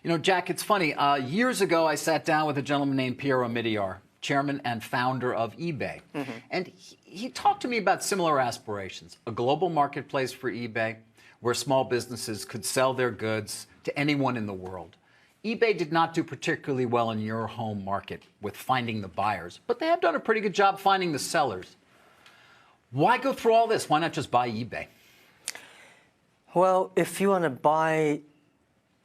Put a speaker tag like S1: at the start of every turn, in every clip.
S1: You know, Jack, it's funny. Years ago, I sat down with a gentleman named Piero Midiar, chairman and founder of eBay. And he talked to me about similar aspirations, a global marketplace for eBay where small businesses could sell their goods to anyone in the world. eBay did not do particularly well in your home market with finding the buyers, but they have done a pretty good job finding the sellers. Why go through all this? Why not just buy eBay?
S2: Well, if you want to buy,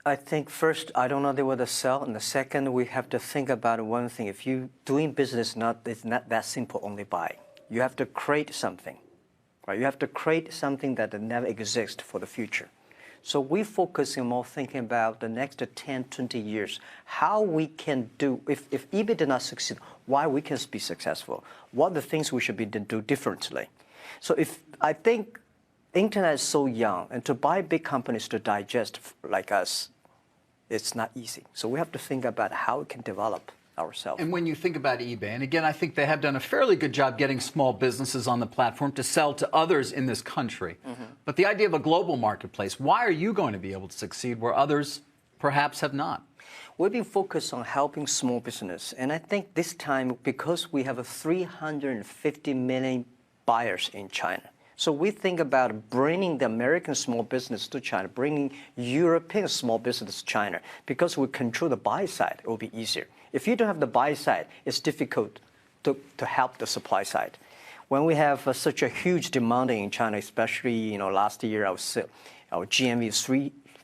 S2: I think first, I don't know they want to sell. And the second, we have to think about one thing. If you doing business, it's not that simple, only buy. You have to create something, right? You have to create something that never exists for the future. So we focus on more thinking about the next 10, 20 years, how we can do, if eBay did not succeed, why we can be successful, what are the things we should be do differently. So I think internet is so young, and to buy big companies to digest like us, it's not easy. So we have to think about how we can develop ourselves.
S1: And when you think about eBay, and again, I think they have done a fairly good job getting small businesses on the platform to sell to others in this country. But the idea of a global marketplace, why are you going to be able to succeed where others perhaps have not?
S2: We've been focused on helping small business. And I think this time, because we have 350 million buyers in China, so we think about bringing the American small business to China, bringing European small business to China. Because we control the buy side, it will be easier. If you don't have the buy side, it's difficult to help the supply side. When we have such a huge demand in China, especially last year, our GMV is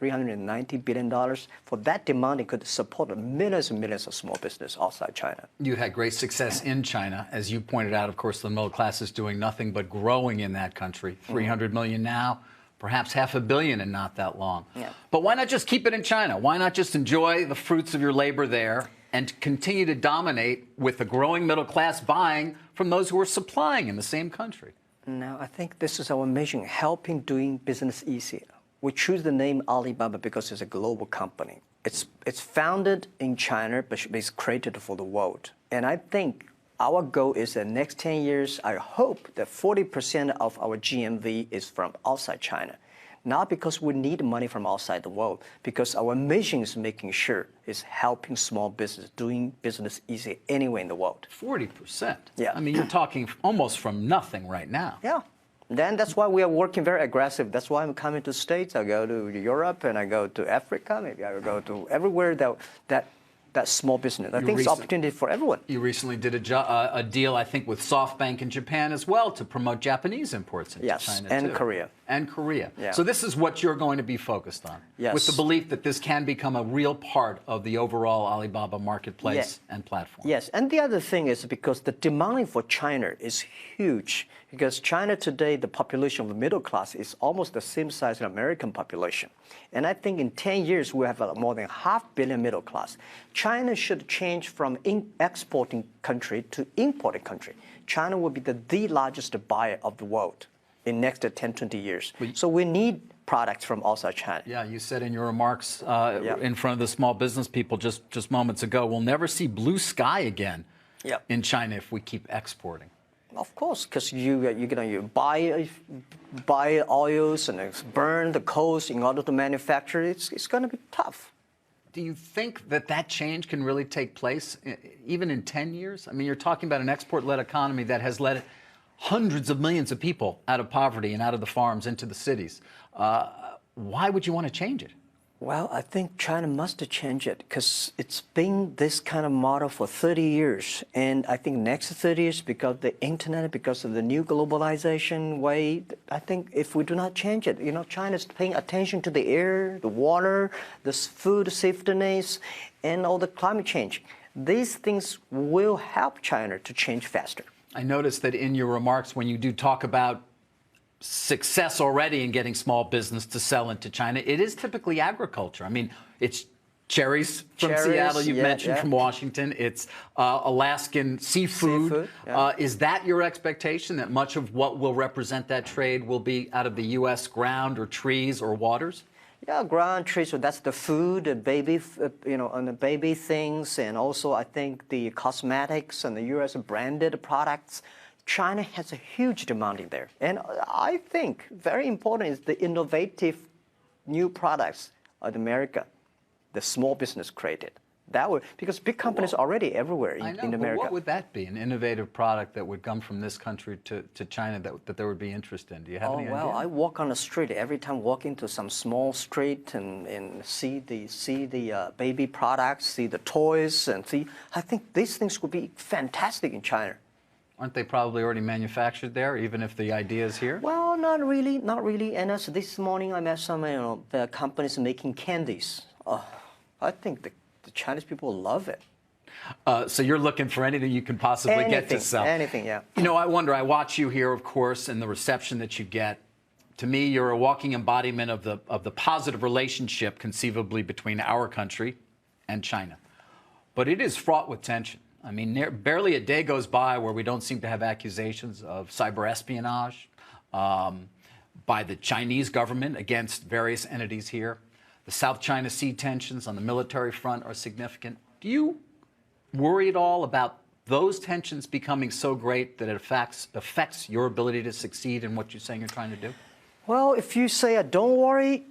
S2: $390 billion. For that demand, it could support millions and millions of small business outside China.
S1: You had great success in China. As you pointed out, of course, the middle class is doing nothing but growing in that country. 300 million now, perhaps $500 million in not that long.
S2: Yeah.
S1: But why not just keep it in China? Why not just enjoy the fruits of your labor there and continue to dominate with the growing middle class buying from those who are supplying in the same country?
S2: No, I think this is our mission, helping doing business easier. We choose the name Alibaba because it's a global company. It's founded in China, but it's created for the world. And I think our goal is the next 10 years, I hope that 40% of our GMV is from outside China. Not because we need money from outside the world, because our mission is making sure it's helping small business, doing business easy anywhere in the world.
S1: 40%?
S2: Yeah.
S1: I mean, you're talking almost from nothing right now.
S2: Yeah. Then that's why we are working very aggressive. That's why I'm coming to the States. I go to Europe and I go to Africa. Maybe I will go to everywhere that small business. I think it's opportunity for everyone.
S1: You recently did a deal, I think, with SoftBank in Japan as well to promote Japanese imports into China,
S2: and
S1: too.
S2: Korea.
S1: And Korea.
S2: Yeah.
S1: So this is what you're going to be focused on,
S2: yes,
S1: with the belief that this can become a real part of the overall Alibaba marketplace and platform.
S2: Yes, and the other thing is because the demand for China is huge. Because China today, the population of the middle class is almost the same size as the American population. And I think in 10 years, we have more than 500 million middle class. China should change from exporting country to importing country. China will be the largest buyer of the world in next 10, 20 years. So we need products from outside China.
S1: Yeah, you said in your remarks in front of the small business people just moments ago, we'll never see blue sky again in China if we keep exporting.
S2: Of course, because you buy oils and burn the coals in order to manufacture. It's going to be tough.
S1: Do you think that change can really take place even in 10 years? I mean, you're talking about an export-led economy that has led hundreds of millions of people out of poverty and out of the farms into the cities. Why would you want to change it?
S2: Well, I think China must change it because it's been this kind of model for 30 years. And I think next 30 years, because of the internet, because of the new globalization way, I think if we do not change it, China is paying attention to the air, the water, the food safety, and all the climate change. These things will help China to change faster.
S1: I noticed that in your remarks, when you do talk about success already in getting small business to sell into China, it is typically agriculture. I mean, it's cherries from Seattle, you've mentioned from Washington. It's Alaskan seafood. Is that your expectation, that much of what will represent that trade will be out of the U.S. ground or trees or waters?
S2: Yeah, ground trees. So that's the food, the baby, and the baby things, and also I think the cosmetics and the U.S. branded products. China has a huge demand in there. And I think very important is the innovative new products of America. the small business created. That would, because big companies are already everywhere in America.
S1: But what would that be? An innovative product that would come from this country to China that there would be interest in? Do you have any idea?
S2: I walk on the street every time. Walk into some small street and see the baby products, see the toys, and see. I think these things would be fantastic in China.
S1: Aren't they probably already manufactured there, even if the idea is here?
S2: Well, not really, not really. And as this morning, I met some the companies making candies. I think the Chinese people love it.
S1: So you're looking for anything you can possibly get to sell.
S2: Anything, yeah.
S1: You know, I wonder, I watch you here, of course, and the reception that you get. To me, you're a walking embodiment of the positive relationship conceivably between our country and China. But it is fraught with tension. I mean, barely a day goes by where we don't seem to have accusations of cyber espionage by the Chinese government against various entities here. The South China Sea tensions on the military front are significant. Do you worry at all about those tensions becoming so great that it affects your ability to succeed in what you're saying you're trying to do?
S2: Well, if you say, don't worry,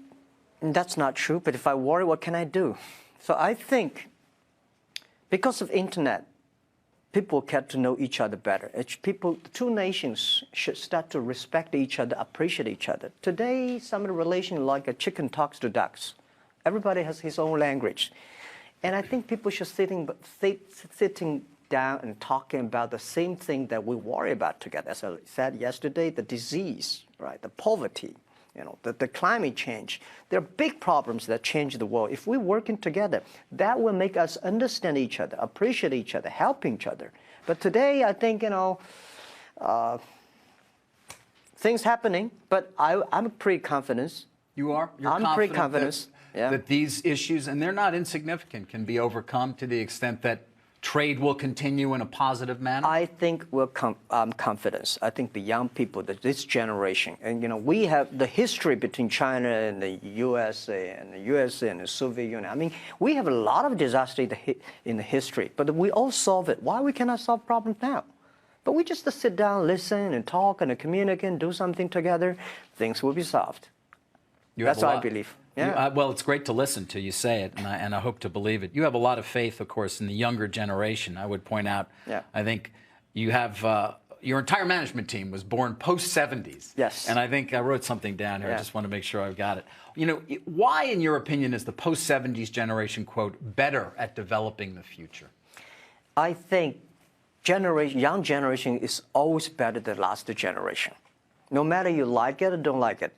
S2: that's not true. But if I worry, what can I do? So I think because of internet, people get to know each other better. The two nations should start to respect each other, appreciate each other. Today, some of the relations like a chicken talks to ducks. Everybody has his own language. And I think people should sitting down and talking about the same thing that we worry about together. As I said yesterday, the disease, right, the poverty, the climate change. There are big problems that change the world. If we're working together, that will make us understand each other, appreciate each other, help each other. But today, I think, things happening, but I'm pretty confident.
S1: You are?
S2: I'm pretty confident
S1: that these issues, and they're not insignificant, can be overcome to the extent that trade will continue in a positive manner?
S2: I think I'm confident. I think the young people, this generation, and we have the history between China and the USA and the Soviet Union. I mean, we have a lot of disaster in the history, but we all solve it. Why we cannot solve problems now? But we just sit down, listen, and talk, and communicate, and do something together. Things will be solved. That's what I believe. Yeah.
S1: Well, it's great to listen to you say it, and I hope to believe it. You have a lot of faith, of course, in the younger generation. I would point out, I think you have, your entire management team was born post-70s.
S2: Yes.
S1: And I think I wrote something down here. I just want to make sure I've got it. Why, in your opinion, is the post-70s generation, quote, better at developing the future?
S2: I think young generation is always better than last generation. No matter you like it or don't like it.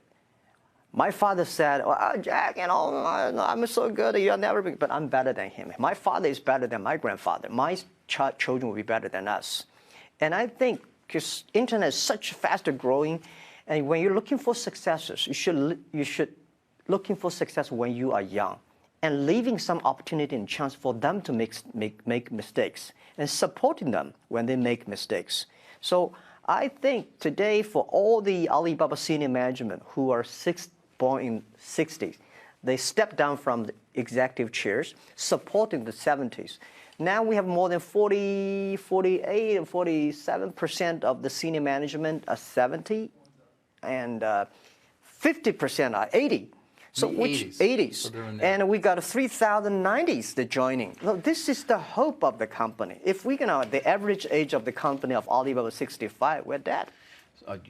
S2: My father said, Jack, I'm so good, you'll never be, but I'm better than him. My father is better than my grandfather. My children will be better than us. And I think because internet is such faster growing, and when you're looking for successes, you should looking for success when you are young, and leaving some opportunity and chance for them to make mistakes, and supporting them when they make mistakes. So I think today for all the Alibaba senior management who are born in 60s, they stepped down from the executive chairs, supporting the 70s. Now we have more than 48 and 47% of the senior management are 70, and 50% are 80. So which 80s, and we got 3,090s that joining. Look, this is the hope of the company. If we can, the average age of the company of Alibaba 65, we're dead.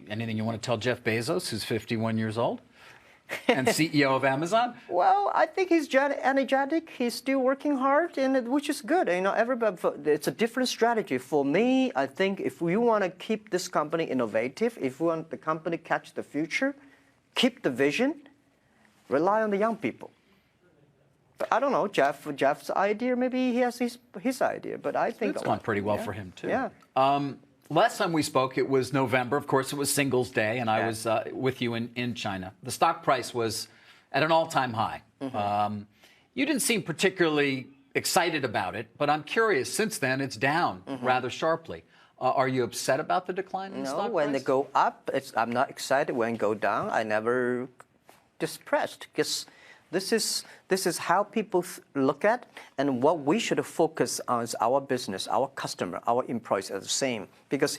S1: Anything you want to tell Jeff Bezos, who's 51 years old? And CEO of Amazon?
S2: Well, I think he's energetic. He's still working hard, which is good. Everybody, it's a different strategy. For me, I think if you want to keep this company innovative, if you want the company to catch the future, keep the vision, rely on the young people. But I don't know, Jeff's idea, maybe he has his idea, but I think
S1: it's gone pretty well for him, too.
S2: Yeah.
S1: Last time we spoke, it was November. Of course, it was Singles Day, and I was with you in China. The stock price was at an all-time high. Mm-hmm. You didn't seem particularly excited about it, but I'm curious. Since then, it's down rather sharply. Are you upset about the decline in the stock price?
S2: No, when they go up, I'm not excited. When they go down, I never depressed, because this is how people look at, and what we should focus on is our business, our customer, our employees are the same. Because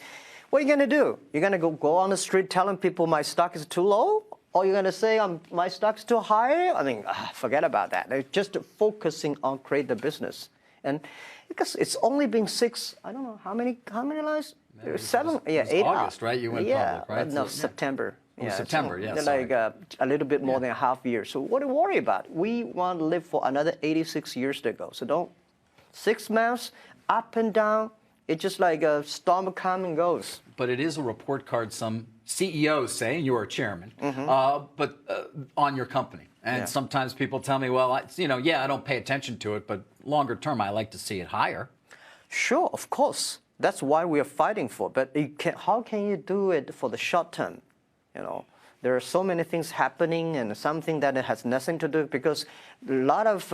S2: what are you going to do? You're going to go on the street telling people my stock is too low? Or you're going to say my stock's too high? I mean, forget about that. They're just focusing on create the business. And because it's only been I don't know, how many lines?
S1: Maybe
S2: 7,
S1: it was
S2: 8.
S1: August, right? You went public, right?
S2: No,
S1: So,
S2: September.
S1: Oh, September,
S2: so
S1: yeah,
S2: they're
S1: sorry.
S2: like a little bit more than a half year. So what do you worry about? We want to live for another 86 years to go. So don't, 6 months, up and down, it's just like a storm comes and goes.
S1: But it is a report card some CEOs say, and you are chairman, on your company. And sometimes people tell me, well, I don't pay attention to it, but longer term, I like to see it higher.
S2: Sure, of course. That's why we are fighting for. But how can you do it for the short term? There are so many things happening, and something that it has nothing to do, because a lot of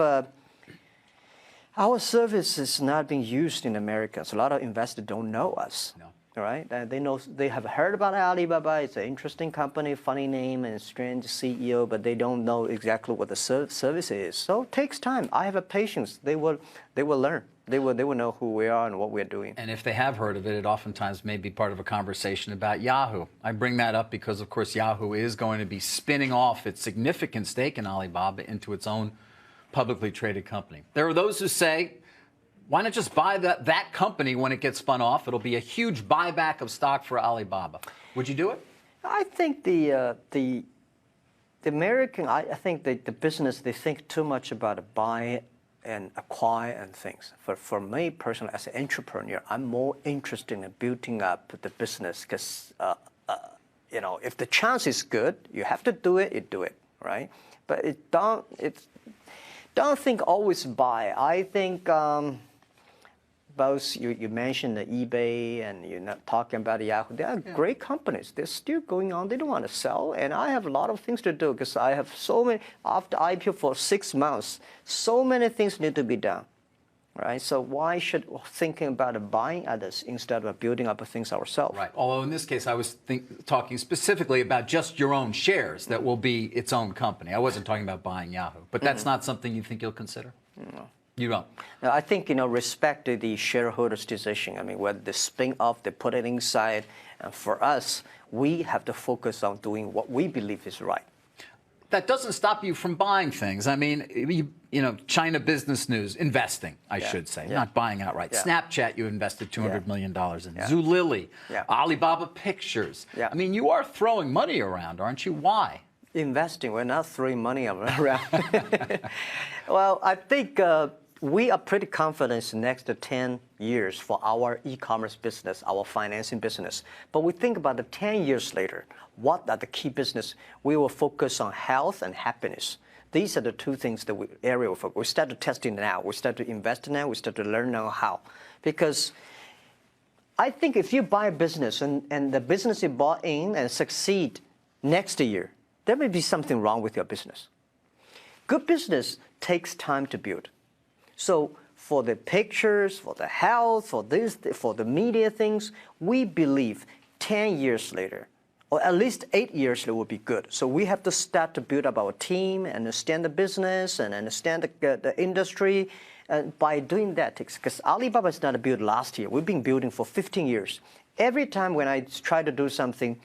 S2: our service is not being used in America. So a lot of investors don't know us. No. Right? They have heard about Alibaba. It's an interesting company, funny name, and strange CEO, but they don't know exactly what the service is. So it takes time. I have a patience. They will learn. They will know who we are and what we're doing.
S1: And if they have heard of it, it oftentimes may be part of a conversation about Yahoo. I bring that up because, of course, Yahoo is going to be spinning off its significant stake in Alibaba into its own publicly traded company. There are those who say, why not just buy that company when it gets spun off? It'll be a huge buyback of stock for Alibaba. Would you do it?
S2: I think the American, I think the business, they think too much about buy and acquire and things. For me personally, as an entrepreneur, I'm more interested in building up the business because, if the chance is good, you have to do it, you do it, right? But don't think always buy. I think both you mentioned the eBay and you're not talking about Yahoo. They are great companies. They're still going on. They don't want to sell. And I have a lot of things to do because I have so many, after IPO for 6 months, so many things need to be done. Right? So why should thinking about buying others instead of building up things ourselves?
S1: Right. Although in this case, I was talking specifically about just your own shares that will be its own company. I wasn't talking about buying Yahoo. But that's not something you think you'll consider?
S2: No.
S1: You don't?
S2: No, I think, respect the shareholders' decision. I mean, whether they spin off, they put it inside. And for us, we have to focus on doing what we believe is right.
S1: That doesn't stop you from buying things. I mean, China Business News, investing, I should say, not buying outright. Snapchat, you invested $200 million in. Zulily, Alibaba Pictures. I mean, you are throwing money around, aren't you? Why?
S2: Investing, we're not throwing money around. Well, I think we are pretty confident in the next 10 years for our e-commerce business, our financing business. But we think about the 10 years later, what are the key business? We will focus on health and happiness. These are the two things that area we focus. We start to testing now. We start to invest now. We start to learn now how. Because I think if you buy a business and the business you bought in and succeed next year, there may be something wrong with your business. Good business takes time to build. So for the pictures, for the health, for the media things, we believe 10 years later, or at least 8 years later will be good. So we have to start to build up our team, understand the business, and understand the industry. And by doing that, because Alibaba is not built last year. We've been building for 15 years. Every time when I try to do something,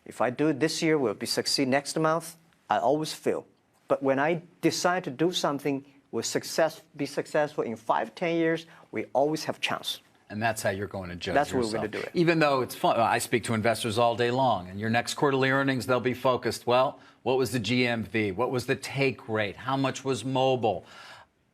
S2: if I do it this year, will be succeed next month, I always fail. But when I decide to do something, will be successful in 5-10 years, we always have chance.
S1: And that's how you're going to judge
S2: That's
S1: yourself.
S2: what we're going to do it.
S1: Even though it's fun. I speak to investors all day long, and your next quarterly earnings, they'll be focused. Well, what was the GMV? What was the take rate? How much was mobile?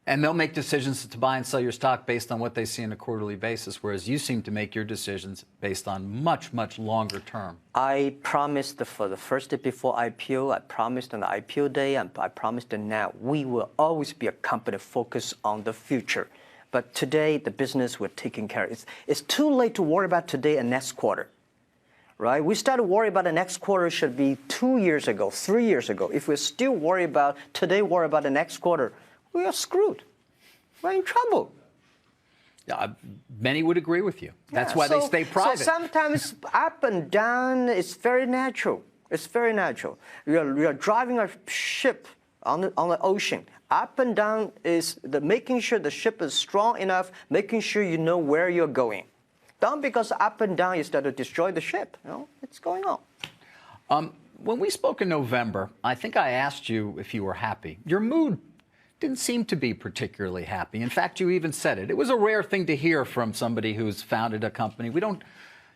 S1: And they'll make decisions to buy and sell your stock based on what they see on a quarterly basis, whereas you seem to make your decisions based on much, much longer term.
S2: I promised for the first day before IPO, I promised on the IPO day, and I promised now, we will always be a company focused on the future. But today, the business we're taking care of. It's too late to worry about today and next quarter, right? We started worrying about the next quarter should be 2 years ago, 3 years ago. If we're still worried about today, worry about the next quarter, we are screwed. We're in trouble.
S1: Many would agree with you. That's why they stay private.
S2: So sometimes up and down, it's very natural. It's very natural. You're driving a ship on the ocean. Up and down is making sure the ship is strong enough, making sure you know where you're going. Don't because up and down you start to destroy the ship. It's going on.
S1: When we spoke in November, I think I asked you if you were happy. Your mood didn't seem to be particularly happy. In fact, you even said it. It was a rare thing to hear from somebody who's founded a company.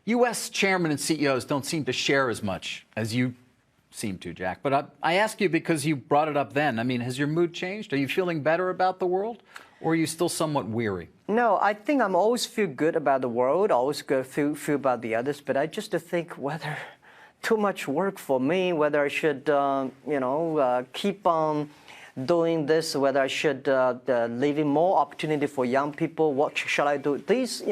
S1: U.S. chairmen and CEOs don't seem to share as much as you seem to, Jack. But I ask you because you brought it up then. I mean, has your mood changed? Are you feeling better about the world? Or are you still somewhat weary?
S2: No, I think I'm always feel good about the world, always good feel about the others. But I just think whether too much work for me, whether I should, keep on doing this, whether I should leaving more opportunity for young people. What shall I do? These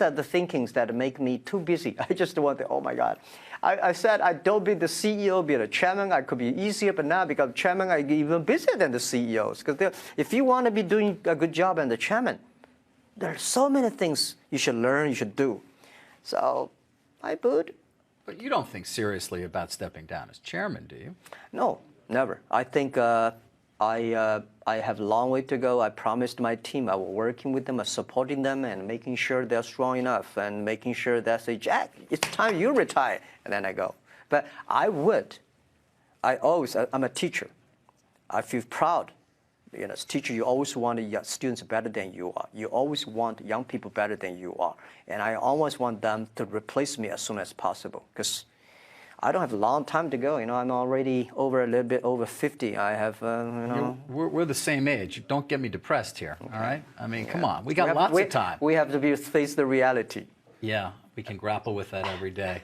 S2: are the thinkings that make me too busy. I just want to, oh my God. I said I don't be the CEO, be the chairman. I could be easier, but now because chairman, I get even busier than the CEOs. Because if you want to be doing a good job as the chairman, there are so many things you should learn, you should do. So I would.
S1: But you don't think seriously about stepping down as chairman, do you?
S2: No, never. I think I have a long way to go. I promised my team I will working with them, supporting them, and making sure they're strong enough, and making sure that say, Jack, it's time you retire, and then I go. But I'm a teacher. I feel proud. As a teacher, you always want your students better than you are. You always want young people better than you are. And I always want them to replace me as soon as possible, because I don't have a long time to go. I'm already a little bit over 50. I have,
S1: We're the same age. Don't get me depressed here, all right? I mean, come on. We got lots of time.
S2: We have to face the reality.
S1: Yeah, we can grapple with that every day.